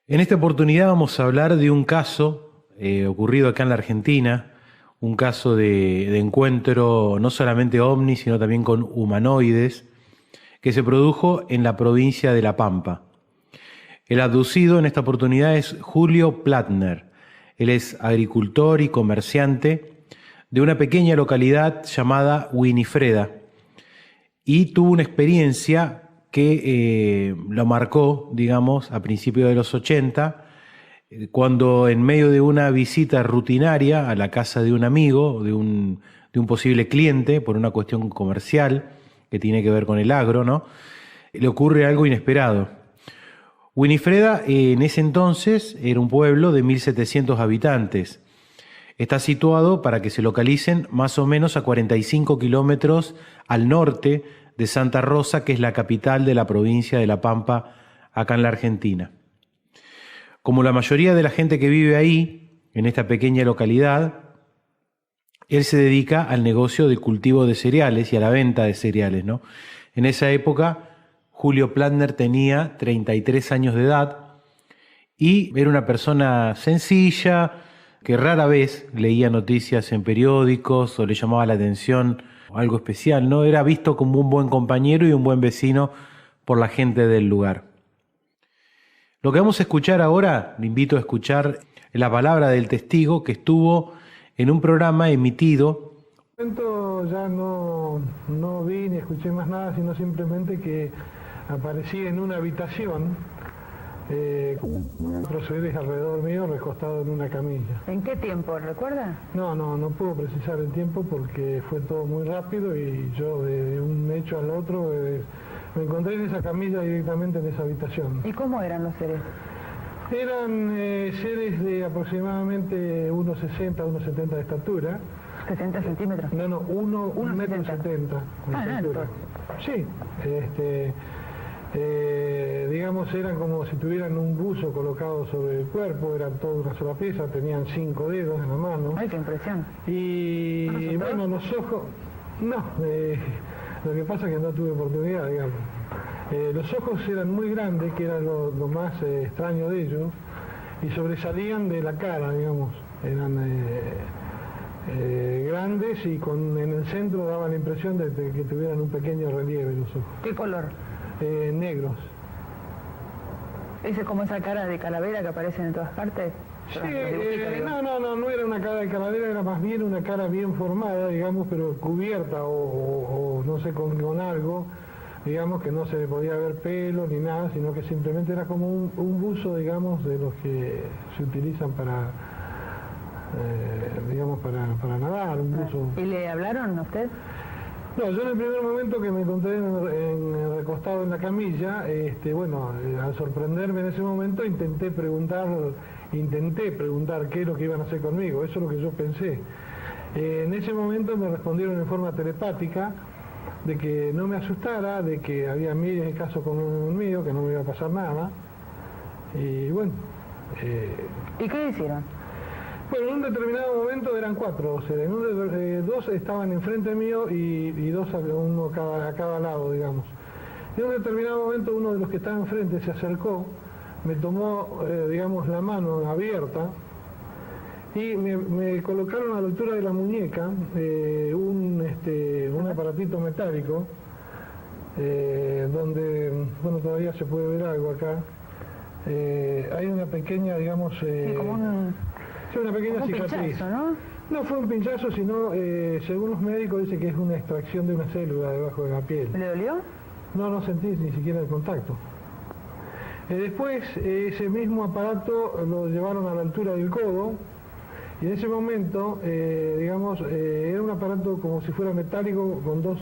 En esta oportunidad vamos a hablar de un caso ocurrido acá en la Argentina, un caso de encuentro no solamente ovni, sino también con humanoides, que se produjo en la provincia de La Pampa. El abducido en esta oportunidad es Julio Plattner. Él es agricultor y comerciante de una pequeña localidad llamada Winifreda y tuvo una experiencia que lo marcó, digamos, a principios de los 80, cuando en medio de una visita rutinaria a la casa de un amigo, de un posible cliente, por una cuestión comercial que tiene que ver con el agro, ¿no? Le ocurre algo inesperado. Winifreda en ese entonces era un pueblo de 1.700 habitantes. Está situado, para que se localicen, más o menos a 45 kilómetros al norte de Santa Rosa, que es la capital de la provincia de La Pampa, acá en la Argentina. Como la mayoría de la gente que vive ahí, en esta pequeña localidad, él se dedica al negocio del cultivo de cereales y a la venta de cereales, ¿no? En esa época, Julio Plattner tenía 33 años de edad y era una persona sencilla, que rara vez leía noticias en periódicos o le llamaba la atención algo especial, ¿no? Era visto como un buen compañero y un buen vecino por la gente del lugar. Lo que vamos a escuchar ahora, le invito a escuchar la palabra del testigo que estuvo en un programa emitido. Ya no vi ni escuché más nada, sino simplemente que aparecí en una habitación con 4 seres alrededor mío, recostado en una camilla. ¿En qué tiempo, recuerda? No puedo precisar el tiempo porque fue todo muy rápido y yo de un hecho al otro me encontré en esa camilla directamente en esa habitación. ¿Y cómo eran los seres? Eran seres de aproximadamente 1,60, 1,70 de estatura. 60 centímetros. No, 1,70 m de estatura. Sí, digamos, eran como si tuvieran un buzo colocado sobre el cuerpo, eran toda una sola pieza, tenían 5 dedos en la mano. Ay, qué impresión. Y bueno, los ojos, lo que pasa es que no tuve oportunidad, digamos. Los ojos eran muy grandes, que era lo más extraño de ellos, y sobresalían de la cara, digamos. Eran grandes y en el centro daba la impresión de que tuvieran un pequeño relieve los ojos. ¿Qué color? Negros. ¿Ese como esa cara de calavera que aparece en todas partes? Sí, no era una cara de calavera, era más bien una cara bien formada, digamos, pero cubierta o no sé, con algo, digamos, que no se le podía ver pelo ni nada, sino que simplemente era como un buzo, digamos, de los que se utilizan para, digamos, para nadar, un buzo. ¿Y le hablaron a usted? No, yo en el primer momento que me encontré recostado en la camilla, al sorprenderme en ese momento intenté preguntar qué es lo que iban a hacer conmigo, eso es lo que yo pensé. En ese momento me respondieron en forma telepática de que no me asustara, de que había miles de casos conmigo, que no me iba a pasar nada. Y bueno. ¿Y qué hicieron? Bueno, en un determinado momento eran 4, o sea, dos estaban enfrente mío y dos, uno a cada lado, digamos. En un determinado momento uno de los que estaba enfrente se acercó, me tomó, digamos, la mano abierta y me colocaron a la altura de la muñeca un aparatito metálico donde, bueno, todavía se puede ver algo acá. Hay una pequeña, digamos... Sí, como una pequeña cicatriz. Pinchazo, ¿no? No fue un pinchazo, sino, según los médicos, dice que es una extracción de una célula debajo de la piel. ¿Le dolió? No sentí ni siquiera el contacto. Después, ese mismo aparato lo llevaron a la altura del codo, y en ese momento, digamos, era un aparato como si fuera metálico, con 2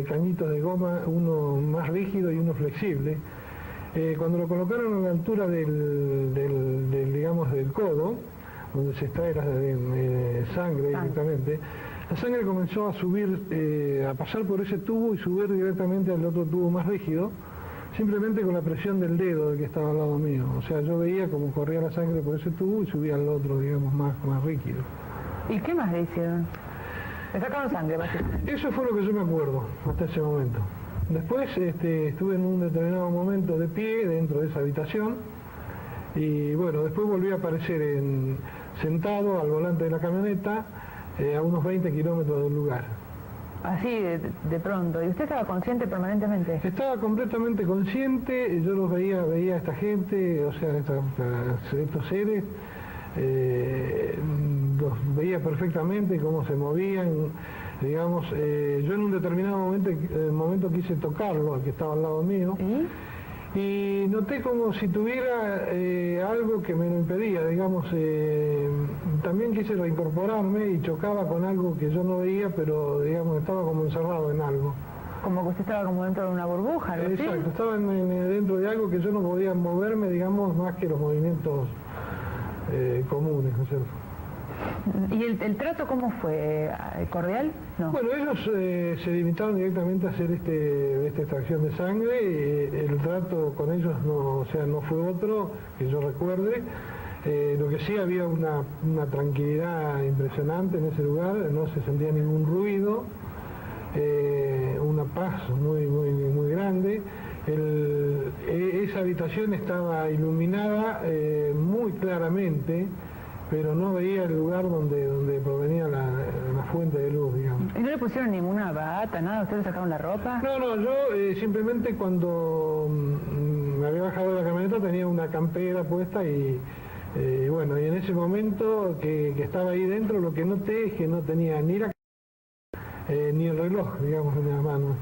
cañitos de goma, uno más rígido y uno flexible. Cuando lo colocaron a la altura digamos, del codo, donde se extrae la sangre directamente, la sangre comenzó a subir, a pasar por ese tubo y subir directamente al otro tubo más rígido, simplemente con la presión del dedo del que estaba al lado mío. O sea, yo veía cómo corría la sangre por ese tubo y subía al otro, digamos, más rígido. ¿Y qué más le hicieron? Le sacaron sangre, básicamente. Eso fue lo que yo me acuerdo hasta ese momento. Después estuve en un determinado momento de pie dentro de esa habitación Y bueno, después volví a aparecer sentado al volante de la camioneta a unos 20 kilómetros del lugar. Así de pronto. ¿Y usted estaba consciente permanentemente? Estaba completamente consciente, yo los veía a esta gente, o sea, estos seres, los veía perfectamente cómo se movían, digamos, yo en un determinado momento quise tocarlo, al que estaba al lado mío, y noté como si tuviera algo que me lo impedía, digamos, también quise reincorporarme y chocaba con algo que yo no veía, pero digamos estaba como encerrado en algo. Como que usted estaba como dentro de una burbuja, ¿algo así? Exacto, estaba dentro de algo que yo no podía moverme, digamos, más que los movimientos comunes, ¿no es cierto? ¿Y el trato cómo fue? ¿Cordial? No. Bueno, ellos se limitaron directamente a hacer esta extracción de sangre, el trato con ellos no fue otro que yo recuerde. Lo que sí, había una tranquilidad impresionante en ese lugar, no se sentía ningún ruido, una paz muy grande. Esa habitación estaba iluminada muy claramente, pero no veía el lugar donde provenía la fuente de luz, digamos. ¿Y no le pusieron ninguna bata, nada? ¿Ustedes le sacaron la ropa? No, yo simplemente cuando me había bajado de la camioneta tenía una campera puesta y bueno, y en ese momento que estaba ahí dentro, lo que noté es que no tenía ni ni el reloj, digamos, en la mano.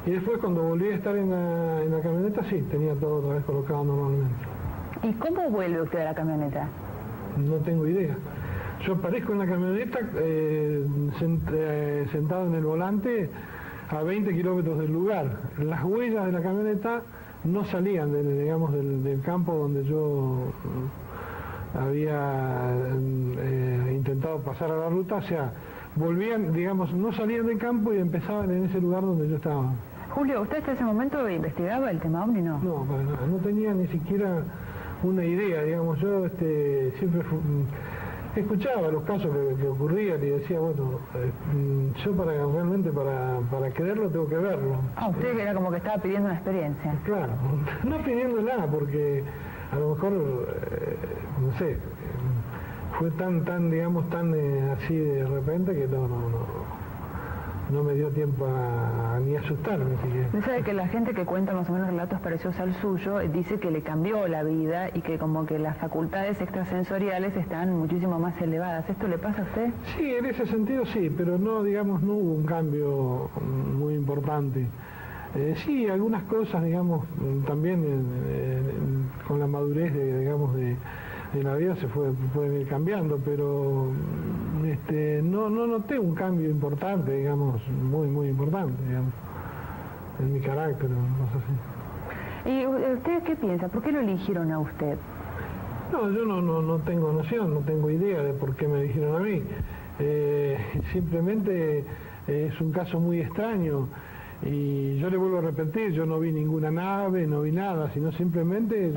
Y después cuando volví a estar en la camioneta, sí, tenía todo otra vez colocado normalmente. ¿Y cómo vuelve usted a la camioneta? No tengo idea. Yo aparezco en la camioneta sentado en el volante a 20 kilómetros del lugar. Las huellas de la camioneta no salían del campo donde yo había intentado pasar a la ruta, o sea, volvían, digamos, no salían del campo y empezaban en ese lugar donde yo estaba. Julio, ¿usted hasta ese momento investigaba el tema OVNI, no? No, para nada, no tenía ni siquiera una idea, digamos, yo siempre escuchaba los casos que ocurrían y decía, bueno, yo realmente para creerlo tengo que verlo. Ah, usted era como que estaba pidiendo una experiencia. Claro, no pidiendo nada, porque a lo mejor, no sé, fue tan así de repente que no me dio tiempo ni a asustarme siquiera. Usted sabe que la gente que cuenta más o menos relatos parecidos al suyo dice que le cambió la vida y que como que las facultades extrasensoriales están muchísimo más elevadas. ¿Esto le pasa a usted? Sí, en ese sentido sí, pero no hubo un cambio muy importante. Sí, algunas cosas, digamos, también con la madurez de la vida pueden ir cambiando, pero no noté un cambio importante, digamos, muy importante, digamos, en mi carácter, cosas así. ¿Y usted qué piensa? ¿Por qué lo eligieron a usted? No, yo no tengo noción, no tengo idea de por qué me eligieron a mí. Simplemente es un caso muy extraño. Y yo le vuelvo a repetir, yo no vi ninguna nave, no vi nada, sino simplemente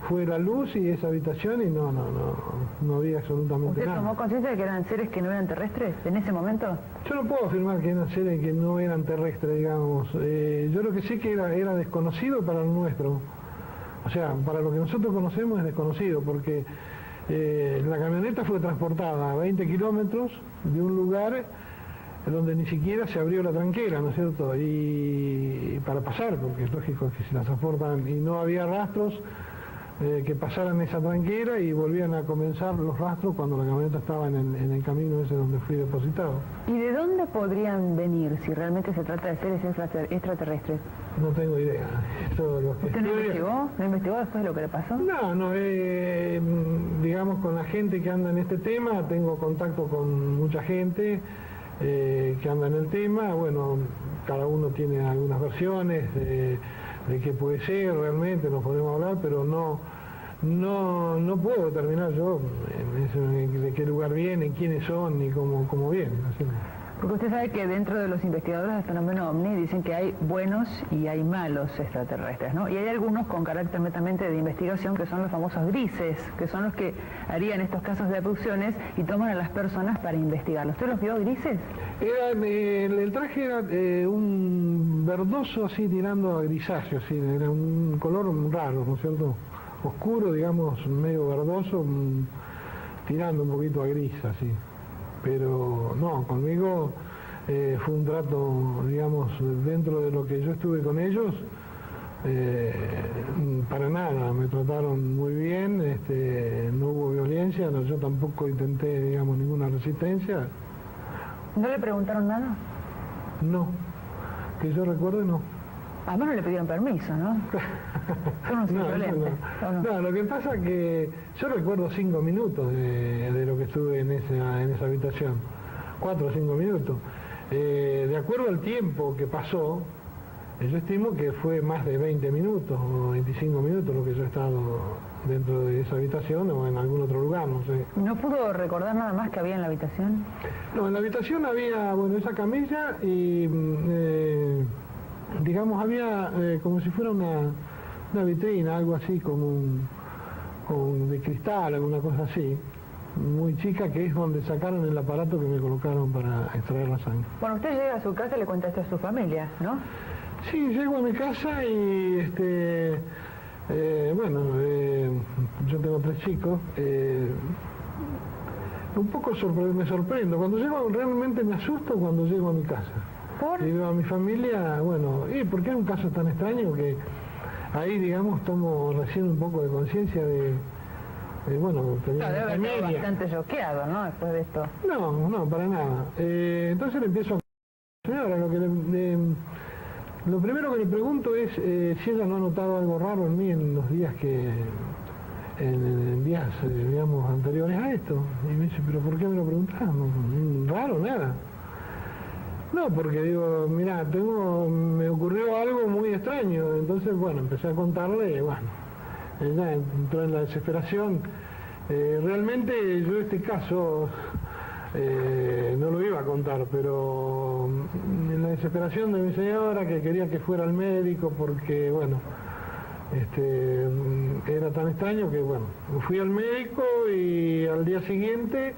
fue la luz y esa habitación y no vi absolutamente nada. ¿Usted tomó conciencia de que eran seres que no eran terrestres en ese momento? Yo no puedo afirmar que eran seres que no eran terrestres, digamos. Yo lo que sé que era desconocido para lo nuestro. O sea, para lo que nosotros conocemos es desconocido, porque la camioneta fue transportada a 20 kilómetros de un lugar donde ni siquiera se abrió la tranquera, ¿no es cierto? Y para pasar, porque es lógico que si la transportan y no había rastros que pasaran esa tranquera y volvían a comenzar los rastros cuando la camioneta estaba en el camino ese donde fui depositado. ¿Y de dónde podrían venir si realmente se trata de seres extraterrestres? No tengo idea. ¿Usted no investigó? ¿No investigó después de lo que le pasó? No, digamos, con la gente que anda en este tema, tengo contacto con mucha gente que anda en el tema, bueno, cada uno tiene algunas versiones de qué puede ser realmente, nos podemos hablar, pero no puedo determinar yo de qué lugar vienen, quiénes son, ni cómo vienen. Así. Porque usted sabe que dentro de los investigadores del fenómeno OVNI dicen que hay buenos y hay malos extraterrestres, ¿no? Y hay algunos con carácter netamente de investigación que son los famosos grises, que son los que harían estos casos de abducciones y toman a las personas para investigarlos. ¿Usted los vio grises? El traje era un verdoso así tirando a grisáceo, así, era un color raro, ¿no es cierto? oscuro, digamos, medio verdoso, tirando un poquito a gris, así. Pero no, conmigo fue un trato, digamos, dentro de lo que yo estuve con ellos, para nada, me trataron muy bien, no hubo violencia, no, yo tampoco intenté, digamos, ninguna resistencia. ¿No le preguntaron nada? No, que yo recuerde, no. Además no le pidieron permiso, ¿no? Son unos insolentes, ¿o no? No, lo que pasa es que yo recuerdo 5 minutos de lo que estuve en esa habitación, 4 o 5 minutos. De acuerdo al tiempo que pasó, yo estimo que fue más de 20 minutos o 25 minutos lo que yo he estado dentro de esa habitación o en algún otro lugar, no sé. ¿No pudo recordar nada más que había en la habitación? No, en la habitación había, bueno, esa camilla y, digamos, había como si fuera una vitrina, algo así como de cristal, alguna cosa así, muy chica, que es donde sacaron el aparato que me colocaron para extraer la sangre. Bueno, usted llega a su casa y le cuenta esto a su familia, ¿no? Sí, llego a mi casa y, bueno, yo tengo 3 chicos, un poco me sorprendo. Cuando llego, realmente me asusto cuando llego a mi casa. ¿Por? Y veo a mi familia, bueno, porque es un caso tan extraño que ahí, digamos, tomo recién un poco de conciencia de, bueno, tenía Claro, debe una haber estado familia. bastante choqueado, ¿no? Después de esto. No, para nada. Entonces le empiezo a... Señora, lo primero que le pregunto es si ella no ha notado algo raro en mí en los días en días, digamos, anteriores a esto. Y me dice, ¿pero por qué me lo preguntás? No, raro, nada. No, porque digo, mira, me ocurrió algo muy extraño. Entonces, bueno, empecé a contarle, y bueno, ella entró en la desesperación. Realmente yo este caso no lo iba a contar, pero en la desesperación de mi señora, que quería que fuera al médico porque, bueno, era tan extraño que, bueno, fui al médico y al día siguiente,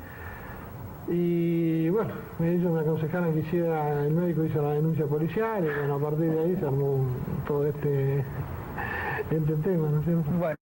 y bueno, ellos me aconsejaron que el médico hizo la denuncia policial y, bueno, a partir de ahí se armó todo este tema, ¿no es cierto? Bueno.